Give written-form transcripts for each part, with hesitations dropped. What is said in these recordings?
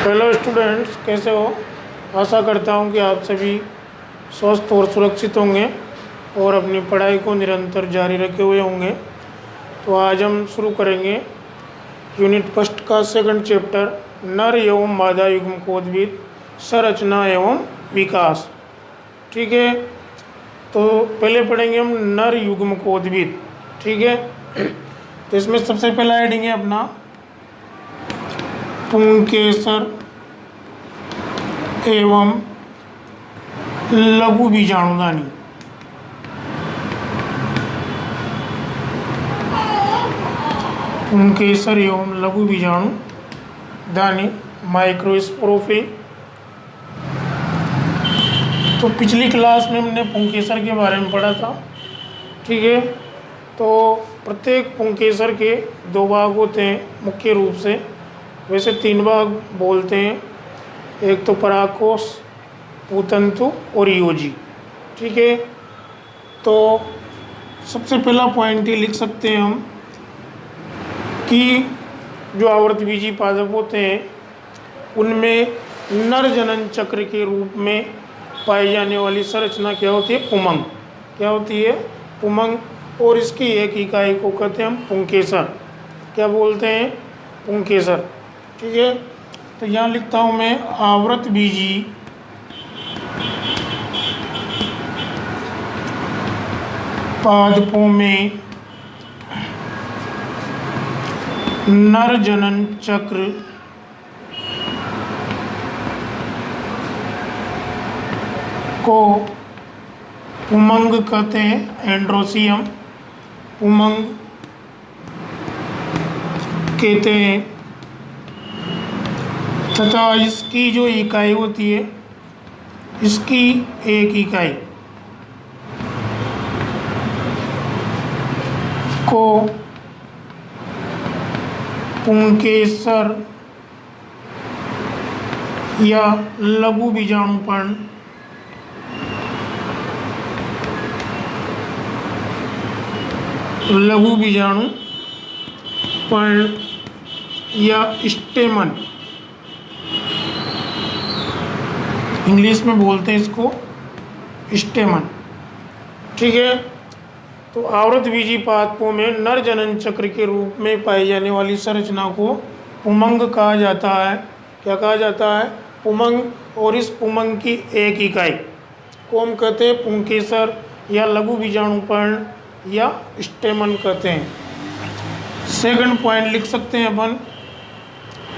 Hello students, कैसे हो। आशा करता हूँ कि आप सभी स्वस्थ और सुरक्षित होंगे और अपनी पढ़ाई को निरंतर जारी रखे हुए होंगे। तो आज हम शुरू करेंगे यूनिट फर्स्ट का सेकंड चैप्टर, नर एवं मादा युग्मकोद्भिद संरचना एवं विकास। ठीक है, तो पहले पढ़ेंगे हम नर युग्मकोद्भिद। ठीक है, तो इसमें सबसे पहला हेडिंग है अपना पुंकेसर एवं लघु बीजाणुदानी। पुंकेसर एवं लघु बीजाणुदानी, माइक्रोस्पोरोफिल। तो पिछली क्लास में हमने पुंकेसर के बारे में पढ़ा था। ठीक है, तो प्रत्येक पुंकेसर के दो भाग होते हैं मुख्य रूप से, वैसे तीन भाग बोलते हैं। एक तो परागकोश, पूतंतु और योजी। ठीक है, तो सबसे पहला पॉइंट ये लिख सकते हैं हम कि जो आवर्तबीजी पादप होते हैं उनमें नर जनन चक्र के रूप में पाई जाने वाली संरचना क्या होती है? पुमंग। क्या होती है? पुमंग। और इसकी एक इकाई को कहते हैं हम पुंकेसर। क्या बोलते हैं? पुंकेसर। ठीक है, तो यहाँ लिखता हूँ मैं आवृतबीजी पादपों में नर जनन चक्र को पुमंग कहते हैं, एंड्रोसियम पुमंग कहते हैं। तथा इसकी जो इकाई होती है, इसकी एक इकाई को पुंकेसर या लघु बीजाणुपर्ण या स्टेमन, इंग्लिश में बोलते हैं इसको स्टेमन। ठीक है, तो आवृतबीजी पादपों में नर जनन चक्र के रूप में पाई जाने वाली संरचना को पुमंग कहा जाता है। क्या कहा जाता है? पुमंग। और इस पुमंग की एक इकाई को हम कहते हैं पुंकेसर या लघु बीजाणुपर्ण या स्टेमन कहते हैं। सेकंड पॉइंट लिख सकते हैं अपन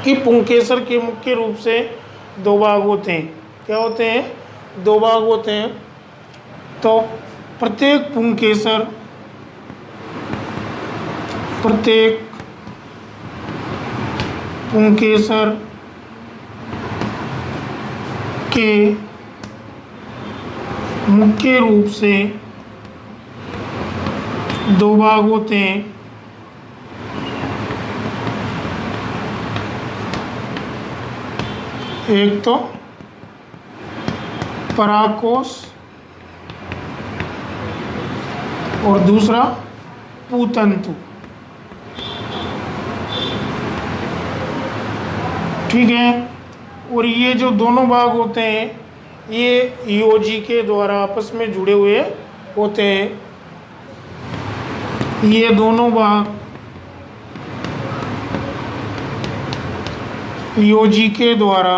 कि पुंकेसर के मुख्य रूप से दो भाग होते हैं। क्या होते हैं? दो भाग होते हैं। तो प्रत्येक पुंकेसर के मुख्य रूप से दो भाग होते हैं। एक तो परागकोश और दूसरा पूतंतु। ठीक है, और ये जो दोनों भाग होते हैं ये योजी के द्वारा आपस में जुड़े हुए होते हैं। ये दोनों भाग योजी के द्वारा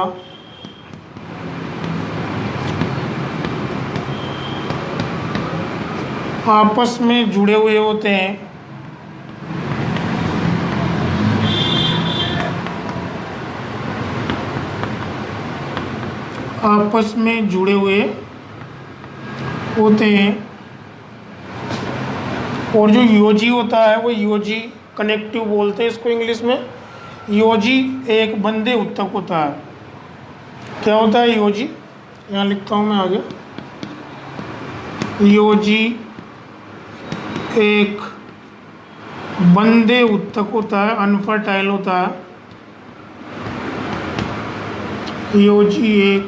आपस में जुड़े हुए होते हैं। आपस में जुड़े हुए होते हैं। और जो योजी होता है वो योजी कनेक्टिव बोलते हैं इसको इंग्लिश में। योजी एक बंधे उत्तक होता है। क्या होता है योजी? यहाँ लिखता हूँ मैं आगे। योजी एक बंधे उत्तक होता है, अनफर्टाइल होता है। योजी एक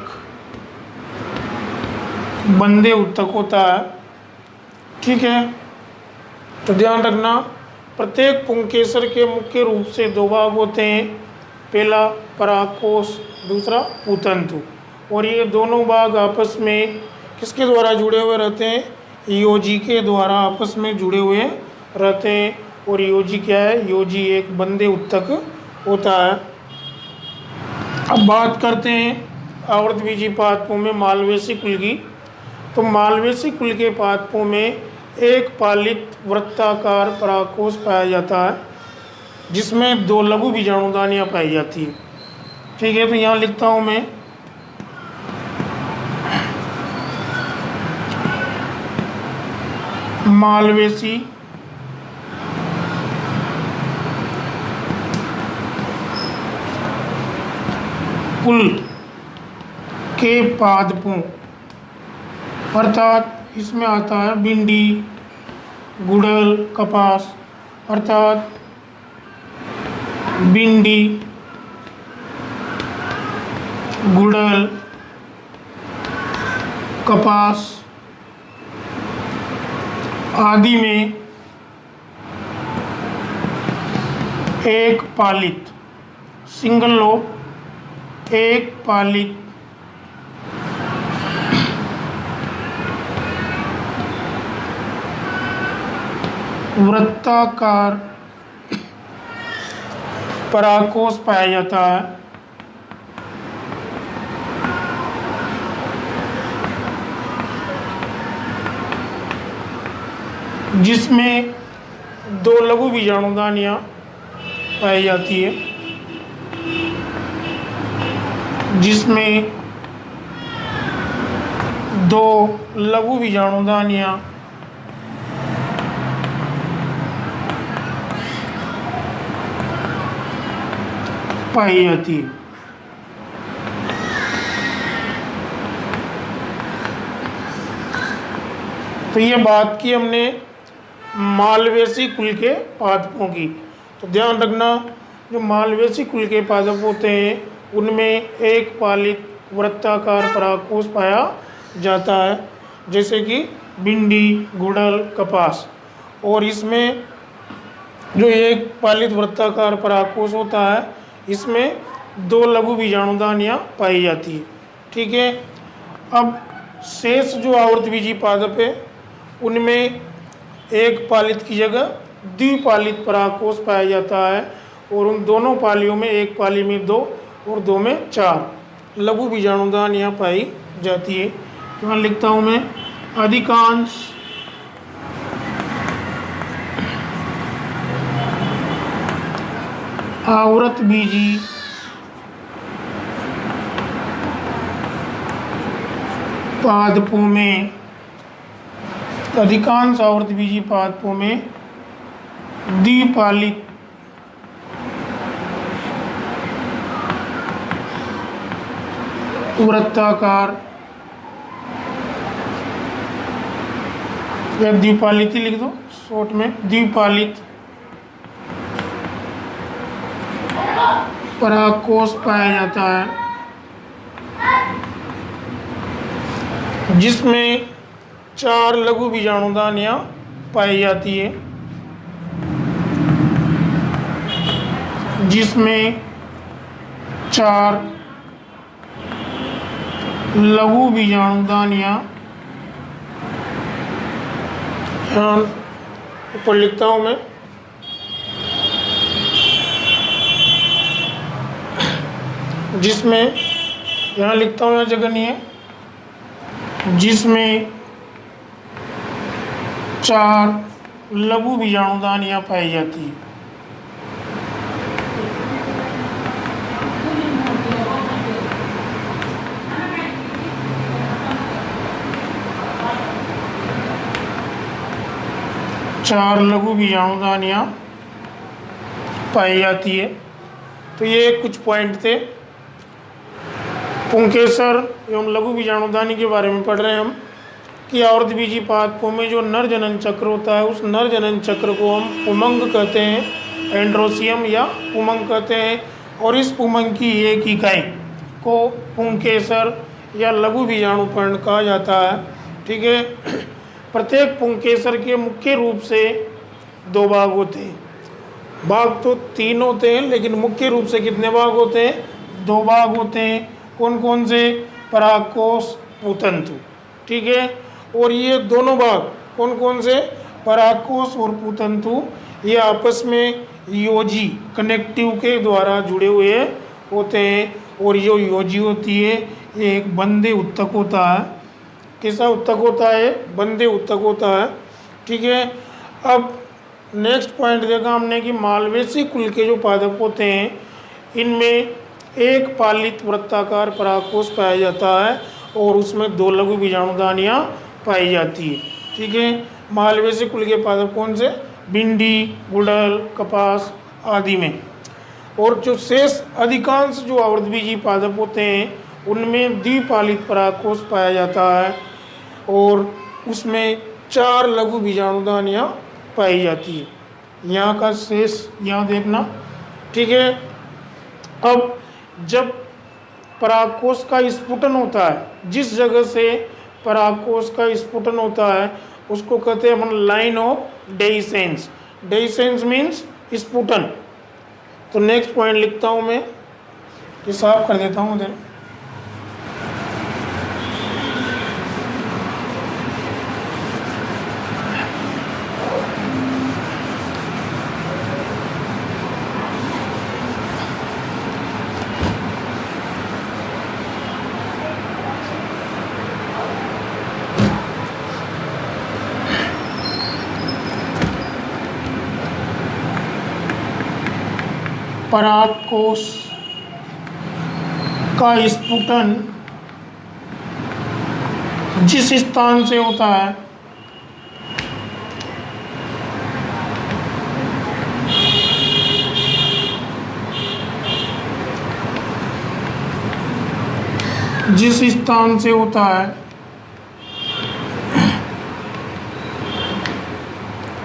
बंधे उत्तक होता है। ठीक है, तो ध्यान रखना प्रत्येक पुंकेसर के मुख्य रूप से दो भाग होते हैं, पहला परागकोश, दूसरा पूतंतु। और ये दोनों भाग आपस में किसके द्वारा जुड़े हुए रहते हैं? योजी के द्वारा आपस में जुड़े हुए रहते हैं। और योजी क्या है? योजी एक बंदे उत्तक होता है। अब बात करते हैं आवर्तबीजी पादपों में मालवेसी कुल की। तो मालवेसी कुल के पादपों में एक पालित वृत्ताकार परागकोश पाया जाता है, जिसमें 2 लघु बीजाणुदानियाँ पाई जाती है। ठीक है, तो यहाँ लिखता हूँ मैं मालवेसी कुल के पादपों, अर्थात इसमें आता है भिंडी, गुड़हल, कपास, अर्थात भिंडी, गुड़हल, कपास आदि में एक पालित सिंगल लोब, एक पालित वृत्ताकार परागकोश पाया जाता है, जिसमें 2 लघु बीजाणुदानियाँ पाई जाती है, जिसमें 2 लघु बीजाणुदानियाँ पाई जाती है। तो ये बात की हमने मालवेसी कुल के पादपों की। तो ध्यान रखना, जो मालवेसी कुल के पादप होते हैं उनमें एक पालित वृत्ताकार परागकोश पाया जाता है, जैसे कि भिंडी, गुड़हल, कपास। और इसमें जो एक पालित वृत्ताकार परागकोश होता है, इसमें 2 लघु बीजाणुदानियाँ पाई जाती है। ठीक है, अब शेष जो आवर्तबीजी पादप है उनमें एक पालित की जगह द्विपालित परागकोश पाया जाता है। और उन दोनों पालियों में, एक पाली में 2 और 2 में 4 लघु बीजाणुदानियाँ पाई जाती है। यहाँ लिखता हूँ मैं अधिकांश आवर्तबीजी पादपों में, अधिकांश आवर्तबीजी पादपों में द्विपालित वृत्ताकार या द्विपालित ही लिख दो शॉर्ट में, द्विपालित परागकोश पाया जाता है, जिसमें 4 लघु बीजाणुदानियाँ पाई जाती है, जिसमें 4 लघु बीजाणुदानियाँ, यहाँ ऊपर लिखता हूँ मैं जिसमें, यहाँ लिखता हूँ, यहाँ जगह नहीं है, जिसमें 4 लघु बीजाणुदानियाँ पाई जाती है। चार लघु बीजाणुदानियाँ पाई जाती है। तो ये कुछ पॉइंट थे। पुंकेसर एवं लघु बीजाणुदानी के बारे में पढ़ रहे हैं हम कि आवर्तबीजी पादपों में जो नर जनन चक्र होता है, उस नर जनन चक्र को हम पुमंग कहते हैं, एंड्रोसियम या पुमंग कहते हैं। और इस पुमंग की एक इकाई को पुंकेसर या लघु बीजाणुपर्ण कहा जाता है। ठीक है, प्रत्येक पुंकेसर के मुख्य रूप से 2 भाग होते हैं। भाग तो 3 होते हैं, लेकिन मुख्य रूप से कितने भाग होते हैं? 2 भाग होते हैं। कौन कौन से? परागकोश, पुतंतु। ठीक है। और ये दोनों भाग कौन कौन से? परागकोश और पुतंतु, ये आपस में योजी कनेक्टिव के द्वारा जुड़े हुए होते हैं। और जो योजी होती है ये एक बंदे उत्तक होता है। कैसा उत्तक होता है? बंदे उत्तक होता है। ठीक है। अब नेक्स्ट पॉइंट देखा हमने कि मालवेसी कुल के जो पादप होते हैं इनमें एक पालित वृत्ताकार परागकोश पाया जाता है और उसमें 2 लघु बीजाणुदानियाँ पाई जाती है। ठीक है। मालवेसी कुल के पादप कौन से? भिंडी, गुड़हल, कपास आदि में। और जो शेष अधिकांश जो आवृतबीजी पादप होते हैं उनमें द्विपालित परागकोश पाया जाता है और उसमें 4 लघु बीजाणुदानियाँ पाई जाती है। यहाँ का शेष यहाँ देखना। ठीक है। अब जब परागकोश का स्फुटन होता है, जिस जगह से परागकोश का स्फुटन होता है उसको कहते हैं अपन line of dehiscence. Dehiscence means स्फुटन। तो नेक्स्ट पॉइंट लिखता हूँ मैं, कि साफ कर देता हूँ उधर। परागकोश का स्फुटन जिस स्थान से होता है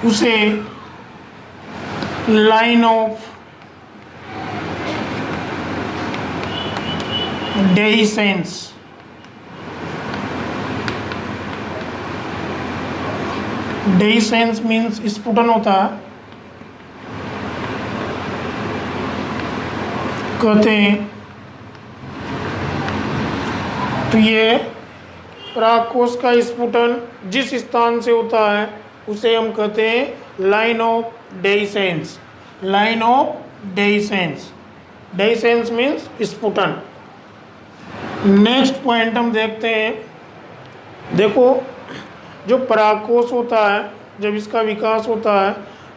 उसे लाइन ऑफ डेइसेंस मीन्स स्फुटन होता है, कहते हैं। तो ये परागकोश का स्फुटन जिस स्थान से होता है उसे हम कहते हैं line of dehiscence. Line of dehiscence. Dehiscence means स्फुटन। नेक्स्ट पॉइंट हम देखते हैं। देखो, जो परागकोश होता है जब इसका विकास होता है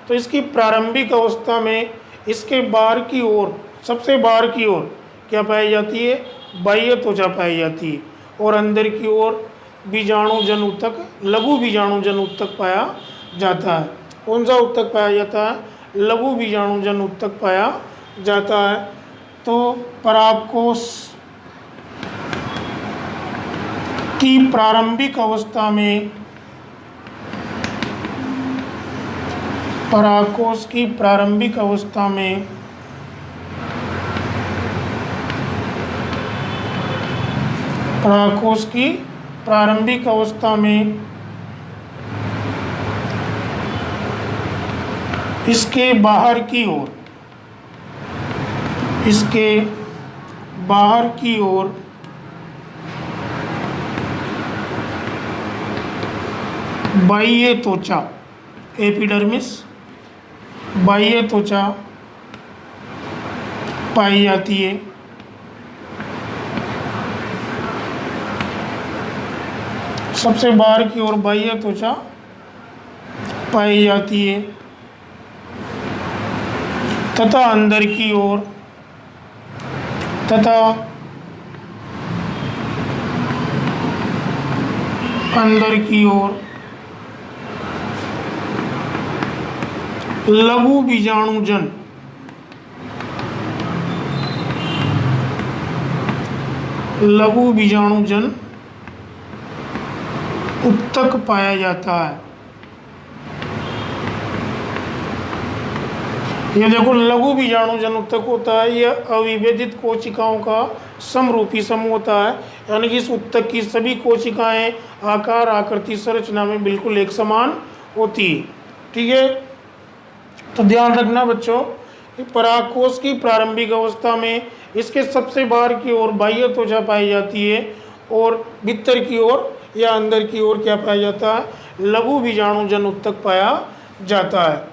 तो इसकी प्रारंभिक अवस्था में इसके बाहर की ओर, सबसे बाहर की ओर क्या पाई जाती है? बाह्य त्वचा पाई जाती है। और अंदर की ओर बीजाणुजन उत्तक, लघु बीजाणुजन उत्तक पाया जाता है। कौन सा उत्तक पाया जाता है? लघु बीजाणुजन उत्तक पाया जाता है। तो परागकोश की प्रारंभिक अवस्था में, परागकोश की प्रारंभिक अवस्था में परागकोश की प्रारंभिक अवस्था में इसके बाहर की ओर, इसके बाहर की ओर बाह्य त्वचा, एपिडर्मिस, बाह्य त्वचा पाई जाती है। सबसे बाहर की ओर बाह्य त्वचा पाई जाती है तथा अंदर की ओर लघु बीजाणुजन उत्तक पाया जाता है। ये देखो, लघु बीजाणुजन उत्तक होता है, यह अविभेदित कोशिकाओं का समरूपी समूह होता है। यानी कि इस उत्तक की सभी कोशिकाएं आकार, आकृति, संरचना में बिल्कुल एक समान होती है। ठीक है। तो ध्यान रखना बच्चों कि परागकोश की प्रारंभिक अवस्था में इसके सबसे बाहर की ओर बाह्य त्वचा पाई जाती है और भीतर की ओर या अंदर की ओर क्या पाया जाता है, लघु बीजाणुजन उत्तक पाया जाता है।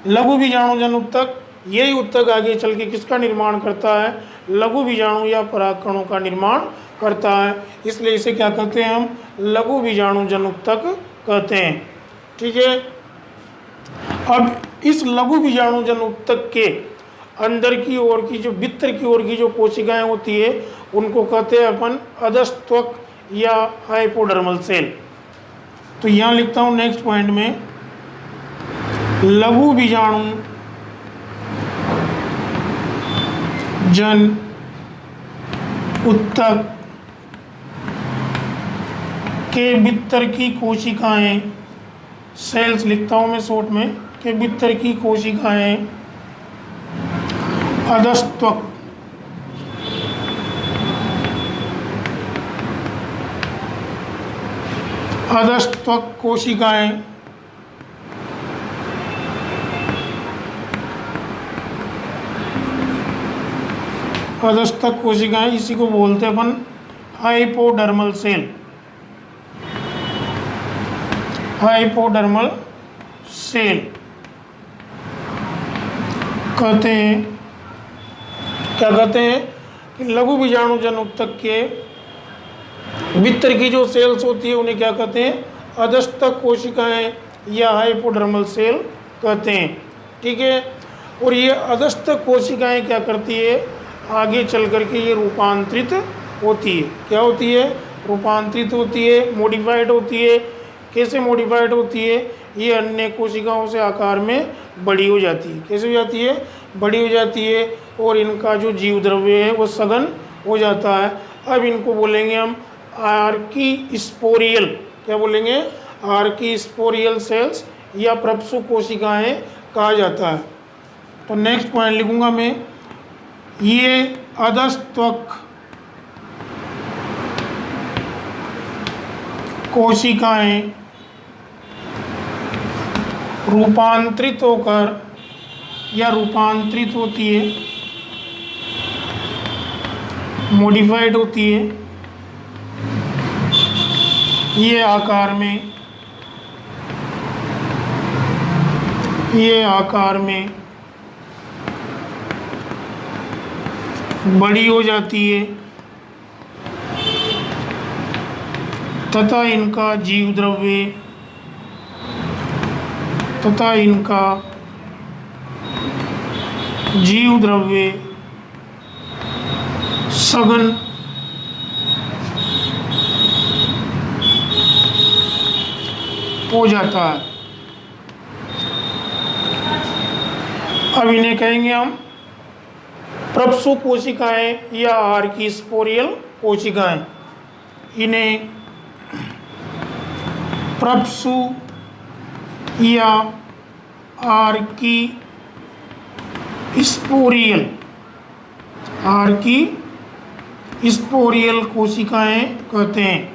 लघु बीजाणुजन उत्तक, यही उत्तक आगे चल के किसका निर्माण करता है, लघु बीजाणु या परागकणों का निर्माण करता है। इसलिए इसे क्या कहते हैं हम, लघु बीजाणुजन उत्तक कहते हैं। ठीक है, अब इस लघु बीजाणुजन उत्तक के अंदर की ओर की जो भीतर की ओर की जो कोशिकाएं होती है उनको कहते हैं अपन अधस्त्वक या हाइपोडर्मल सेल। तो यहाँ लिखता हूँ नेक्स्ट पॉइंट में, लघु बीजाणु जन उत्तक के भीतर की कोशिकाएं, सेल्स लिखता हूँ मैं शॉर्ट में, के भीतर की कोशिकाएं अधस्त्वक कोशिकाएं अधस्तक कोशिकाएं, इसी को बोलते हैं अपन हाइपोडर्मल सेल। हाइपोडर्मल सेल कहते हैं, क्या कहते हैं कि लघु बीजाणुजन उत्तक के भीतर की जो सेल्स होती है उन्हें क्या कहते हैं, अधस्तक कोशिकाएं या हाइपोडर्मल सेल कहते हैं। ठीक है, और ये अधस्तक कोशिकाएं क्या करती है, आगे चल करके ये रूपांतरित होती है। क्या होती है, रूपांतरित होती है, मॉडिफाइड होती है। कैसे मॉडिफाइड होती है, ये अन्य कोशिकाओं से आकार में बड़ी हो जाती है। कैसे हो जाती है, बड़ी हो जाती है, और इनका जो जीव द्रव्य है वो सघन हो जाता है। अब इनको बोलेंगे हम आर्कीस्पोरियल, क्या बोलेंगे, आर्कीस्पोरियल सेल्स या प्रपसु कोशिकाएं कहा जाता है। तो नेक्स्ट पॉइंट लिखूंगा मैं, ये अधस्त्वक कोशिकाएं रूपांतरित होकर या रूपांतरित होती है, मॉडिफाइड होती है, ये आकार में बड़ी हो जाती है तथा इनका जीव द्रव्य सघन हो जाता है। अब इन्हें कहेंगे हम प्रपसु कोशिकाएं या आर्कीस्पोरियल कोशिकाएं। इन्हें प्रपसु या आर्कीस्पोरियल कोशिकाएं कहते हैं।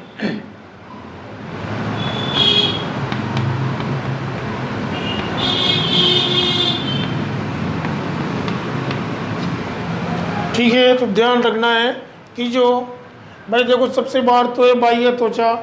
ठीक है, तो ध्यान रखना है कि जो भाई देखो सबसे बाहर तो है बाह्य त्वचा,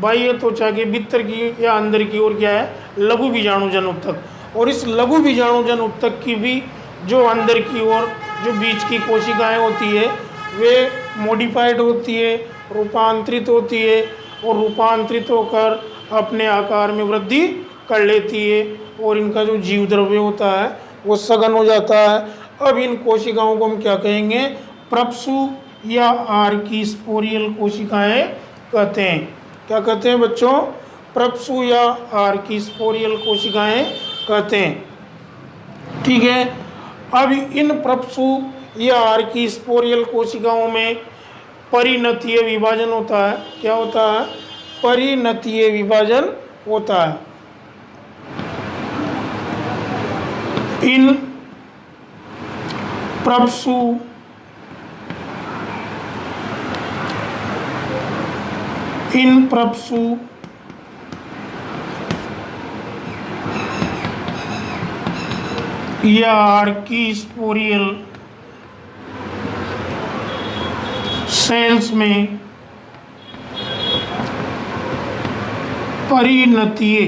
बाह्य त्वचा के भीतर की या अंदर की ओर क्या है, लघु बीजाणुजन उत्तक। और इस लघु बीजाणुजन उत्तक की भी जो अंदर की ओर जो बीच की कोशिकाएं होती है वे मॉडिफाइड होती है, रूपांतरित होती है, और रूपांतरित होकर अपने आकार में वृद्धि कर लेती है, और इनका जो जीव द्रव्य होता है वो सघन हो जाता है। अब इन कोशिकाओं को हम क्या कहेंगे, प्रपसु या आर्कीस्पोरियल कोशिकाएं कहते हैं। क्या कहते हैं बच्चों, प्रपसु या आर्कीस्पोरियल कोशिकाएं कहते हैं। ठीक है, अब इन प्रपसु या आर्कीस्पोरियल कोशिकाओं में परिणतीय विभाजन होता है। क्या होता है, परिणतीय विभाजन होता है। इन प्रपसु या आर्कीस्पोरियल सेल्स में परिणतीय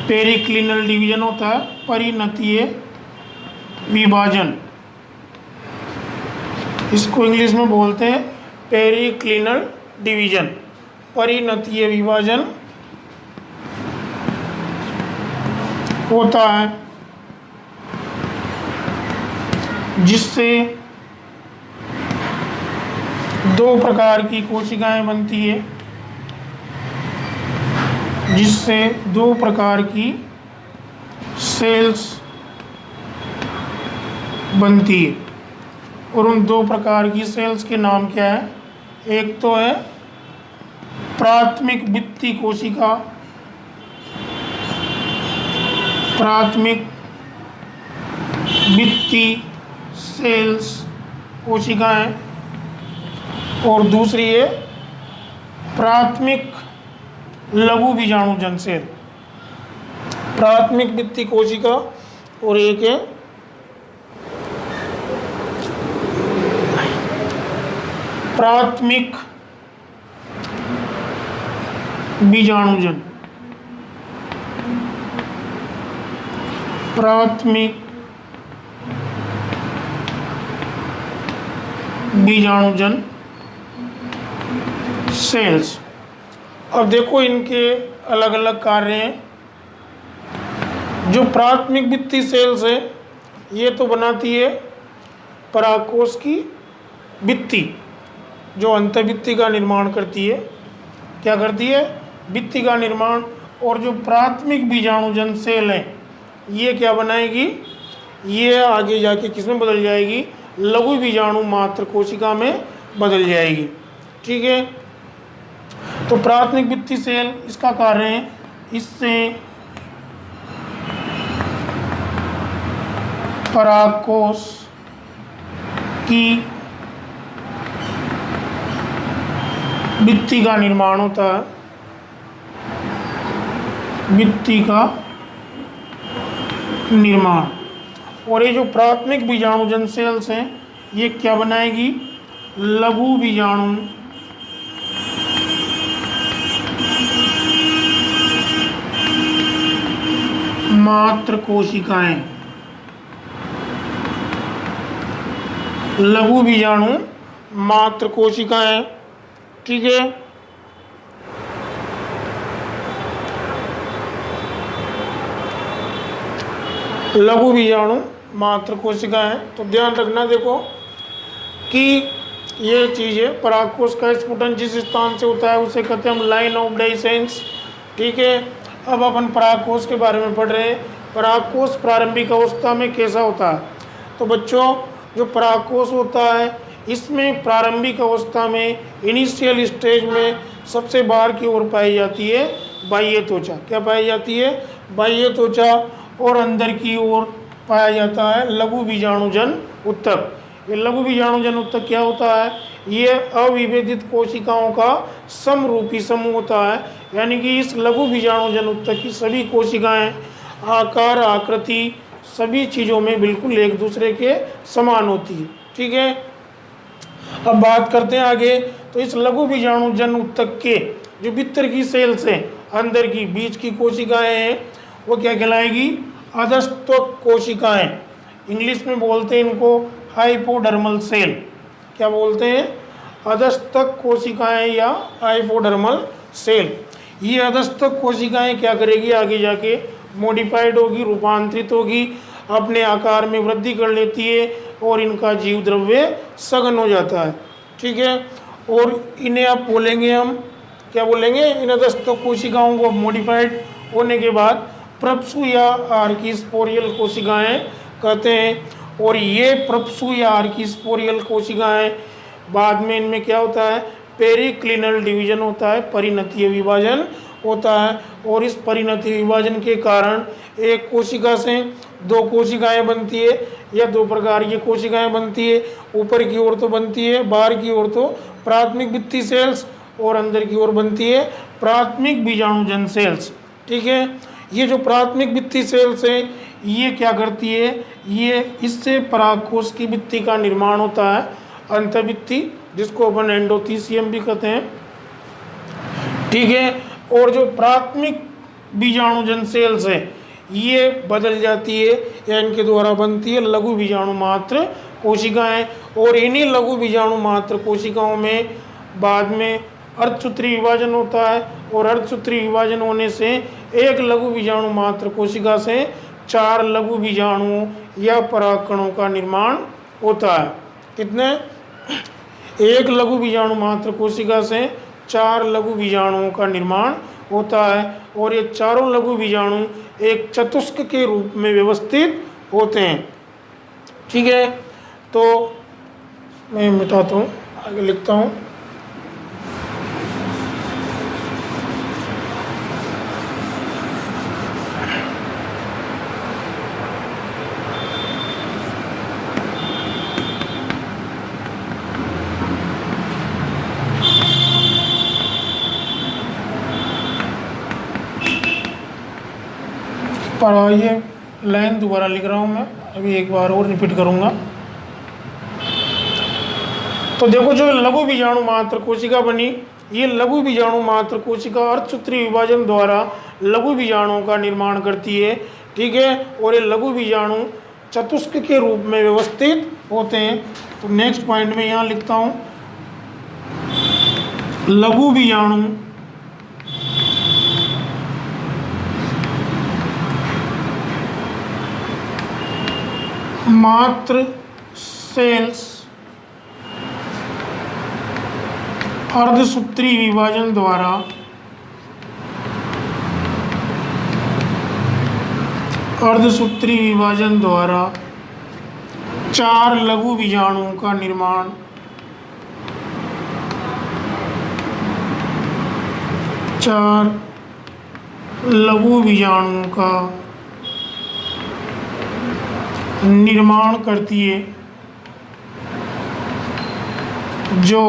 पेरिक्लिनल डिवीजन होता है, परिणतीय विभाजन, इसको इंग्लिश में बोलते हैं पेरिक्लिनल डिवीजन, परिणतीय विभाजन होता है, जिससे दो प्रकार की कोशिकाएं बनती है, जिससे दो प्रकार की सेल्स बनती है। और उन दो प्रकार की सेल्स के नाम क्या है? एक तो है प्राथमिक भित्ति कोशिका, प्राथमिक भित्ति सेल्स कोशिकाएं, और दूसरी है प्राथमिक लघु बीजाणुजन सेल, प्राथमिक भित्ति कोशिका, और एक है प्राथमिक बीजाणुजन, प्राथमिक बीजाणुजन सेल्स। अब देखो इनके अलग अलग कार्य हैं। जो प्राथमिक भित्ति सेल्स है ये तो बनाती है परागकोश की भित्ति, जो अंतःभित्ति का निर्माण करती है। क्या करती है? भित्ति का निर्माण। और जो प्राथमिक बीजाणुजन सेल है ये क्या बनाएगी? ये आगे जाके किसमें बदल जाएगी? लघु बीजाणु मात्र कोशिका में बदल जाएगी। ठीक है, तो प्राथमिक भित्ति सेल इसका कार्य है, इससे परागकोश की भित्ति का निर्माण होता है, भित्ति का निर्माण। और ये जो प्राथमिक बीजाणुजन सेल्स हैं ये क्या बनाएगी? लघु बीजाणु मात्र कोशिकाएं, लघु बीजाणु मात्र कोशिकाएं। ठीक है, लघु बीजाणु मात्र कोशिकाएं। तो ध्यान रखना देखो कि ये चीज़ है, परागकोश का स्फुटन जिस स्थान से होता है उसे कहते हैं हम लाइन ऑफ डाइसेंस। ठीक है, अब अपन परागकोश के बारे में पढ़ रहे हैं। परागकोश प्रारंभिक अवस्था में कैसा होता है? तो बच्चों जो परागकोश होता है इसमें प्रारंभिक अवस्था में, इनिशियल स्टेज में सबसे बाहर की ओर पाई जाती है बाह्य त्वचा। क्या पाई जाती है? बाह्य त्वचा। और अंदर की ओर पाया जाता है लघु बीजाणुजन उत्तक। ये लघु बीजाणुजन उत्तक क्या होता है? ये अविभेदित कोशिकाओं का समरूपी समूह होता है। यानी कि इस लघु बीजाणुजन उत्तक की सभी कोशिकाएं आकार, आकृति, सभी चीज़ों में बिल्कुल एक दूसरे के समान होती है। ठीक है, अब बात करते हैं आगे। तो इस लघु बीजाणुजन उत्तक के जो भीतर की सेल्स हैं, अंदर की बीच की कोशिकाएं हैं, वो क्या कहलाएगी? अधस्त्वक कोशिकाएं। इंग्लिश में बोलते हैं इनको हाइपोडर्मल सेल। क्या बोलते हैं? अधस्तक कोशिकाएं या हाइपोडर्मल सेल। ये अधस्तक कोशिकाएं क्या करेगी? आगे जाके मॉडिफाइड होगी, रूपांतरित होगी, अपने आकार में वृद्धि कर लेती है और इनका जीव द्रव्य सघन हो जाता है। ठीक है, और इन्हें आप बोलेंगे, हम क्या बोलेंगे? इन अधस्तक कोशिकाओं को मॉडिफाइड होने के बाद प्रप्सु या आर्कीस्पोरियल कोशिकाएं कहते हैं। और ये प्रप्सु या आर्कीस्पोरियल कोशिकाएं बाद में इनमें क्या होता है? पेरिक्लिनल डिवीजन होता है, परिणतीय विभाजन होता है। और इस परिणतीय विभाजन के कारण एक कोशिका से दो कोशिकाएं बनती है, या दो प्रकार की कोशिकाएं बनती है। ऊपर की ओर तो बनती है, बाहर की ओर तो प्राथमिक भित्ति सेल्स, और अंदर की ओर बनती है प्राथमिक बीजाणुजन सेल्स। ठीक है, ये जो प्राथमिक भित्ति सेल्स हैं ये क्या करती है, ये इससे परागकोश की भित्ति का निर्माण होता है, अंतःभित्ति, जिसको अपन एंडोथीसियम भी कहते हैं। ठीक है। और जो प्राथमिक बीजाणुजन सेल्स है ये बदल जाती है या इनके द्वारा बनती है लघु बीजाणु मात्र कोशिकाएं, और इन्हीं लघु बीजाणु मात्र कोशिकाओं में बाद में अर्धसूत्री विभाजन होता है, और अर्धसूत्री विभाजन होने से एक लघु बीजाणु मात्र कोशिका से 4 लघु बीजाणुओं या परागकणों का निर्माण होता है। कितने? एक लघु बीजाणु मात्र कोशिका से 4 लघु बीजाणुओं का निर्माण होता है, और ये चारों लघु बीजाणु एक चतुष्क के रूप में व्यवस्थित होते हैं। ठीक है। तो मैं मिटाता हूँ, आगे लिखता हूँ। पर ये लाइन दोबारा लिख रहा हूँ मैं, अभी एक बार और रिपीट करूँगा। तो देखो जो लघु बीजाणु मात्र कोशिका बनी, ये लघु बीजाणु मात्र कोशिका अर्धसूत्री विभाजन द्वारा लघु बीजाणुओं का निर्माण करती है। ठीक है। और ये लघु बीजाणु चतुष्क के रूप में व्यवस्थित होते हैं। तो नेक्स्ट पॉइंट में यहाँ लिखता हूँ, लघु बीजाणु मात्र सेल्स अर्धसूत्री विभाजन द्वारा अर्धसूत्री विभाजन द्वारा 4 लघु बीजाणुओं का निर्माण 4 लघु बीजाणुओं का निर्माण करती है, जो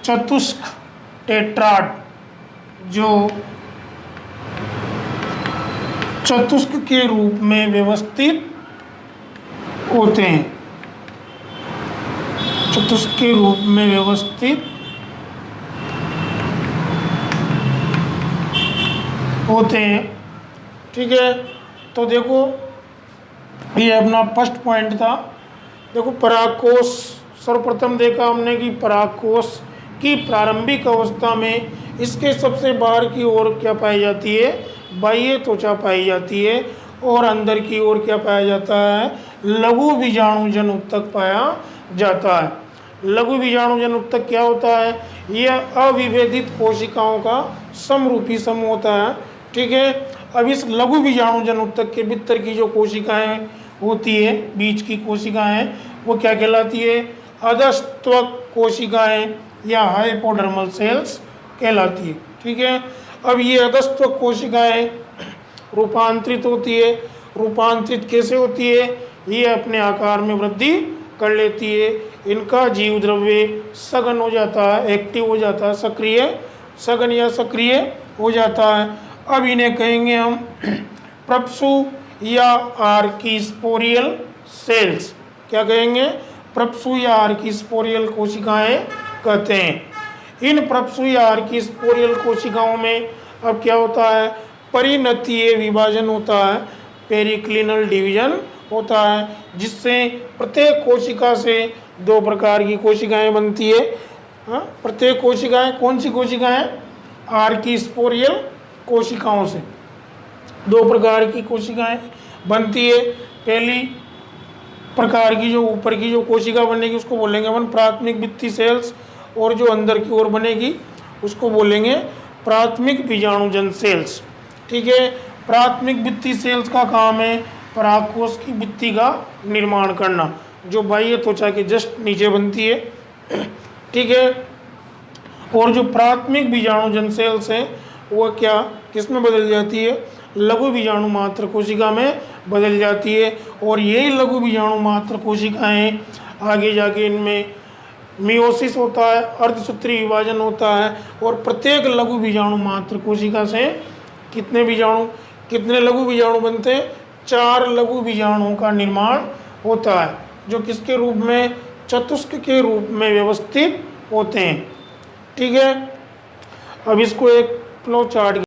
चतुष्क टेट्राड, जो चतुष्क के रूप में व्यवस्थित होते हैं, चतुष्क के रूप में व्यवस्थित होते हैं। ठीक है। तो देखो ये अपना फर्स्ट पॉइंट था। देखो परागकोश, सर्वप्रथम देखा हमने कि परागकोश की प्रारंभिक अवस्था में इसके सबसे बाहर की ओर क्या पाई जाती है, बाह्य त्वचा पाई जाती है, और अंदर की ओर क्या पाया जाता है, लघु बीजाणुजन उत्तक पाया जाता है। लघु बीजाणुजन उत्तक क्या होता है, यह अविभेदित कोशिकाओं का समरूपी समूह होता है। ठीक है। अब इस लघु बीजाणुजन उत्तक के भीतर की जो कोशिकाएं होती है, बीच की कोशिकाएं, वो क्या कहलाती है, अधस्त्वक कोशिकाएं या हाइपोडर्मल सेल्स कहलाती है। ठीक है। अब ये अधस्त्वक कोशिकाएं रूपांतरित होती है। रूपांतरित कैसे होती है, ये अपने आकार में वृद्धि कर लेती है, इनका जीव द्रव्य सघन हो जाता है, एक्टिव हो जाता है, सक्रिय, सघन या सक्रिय हो जाता है। अब इन्हें कहेंगे हम प्रप्सु या आर्किस्पोरियल सेल्स। क्या कहेंगे, प्रप्सु या आर्किस्पोरियल कोशिकाएं कहते हैं। इन प्रप्सु या आर्किस्पोरियल कोशिकाओं में अब क्या होता है, परिणतीय विभाजन होता है, पेरिक्लिनल डिवीजन होता है, जिससे प्रत्येक कोशिका से 2 प्रकार की कोशिकाएं बनती है। प्रत्येक कोशिकाएं, कौन सी कोशिकाएं, आर्किस्पोरियल कोशिकाओं से 2 प्रकार की कोशिकाएं बनती है। पहली प्रकार की जो ऊपर की जो कोशिका बनेगी उसको बोलेंगे अपन प्राथमिक भित्ति सेल्स, और जो अंदर की ओर बनेगी उसको बोलेंगे प्राथमिक बीजाणुजन सेल्स। ठीक है। प्राथमिक भित्ति सेल्स का काम है परागकोश की भित्ति का निर्माण करना, जो बाह्य त्वचा के जस्ट नीचे बनती है। ठीक है। और जो प्राथमिक बीजाणुजन सेल्स हैं वो क्या, किस में बदल जाती है, लघु बीजाणु मात्र कोशिका में बदल जाती है। और यही लघु बीजाणु मात्र कोशिकाएं आगे जाके इनमें मियोसिस होता है, अर्धसूत्री विभाजन होता है, और प्रत्येक लघु बीजाणु मात्र कोशिका से कितने लघु बीजाणु बनते हैं, 4 लघु बीजाणुओं का निर्माण होता है, जो किसके रूप में, चतुष्क के रूप में व्यवस्थित होते हैं। ठीक है, अब इसको एक फ्लो चार्ट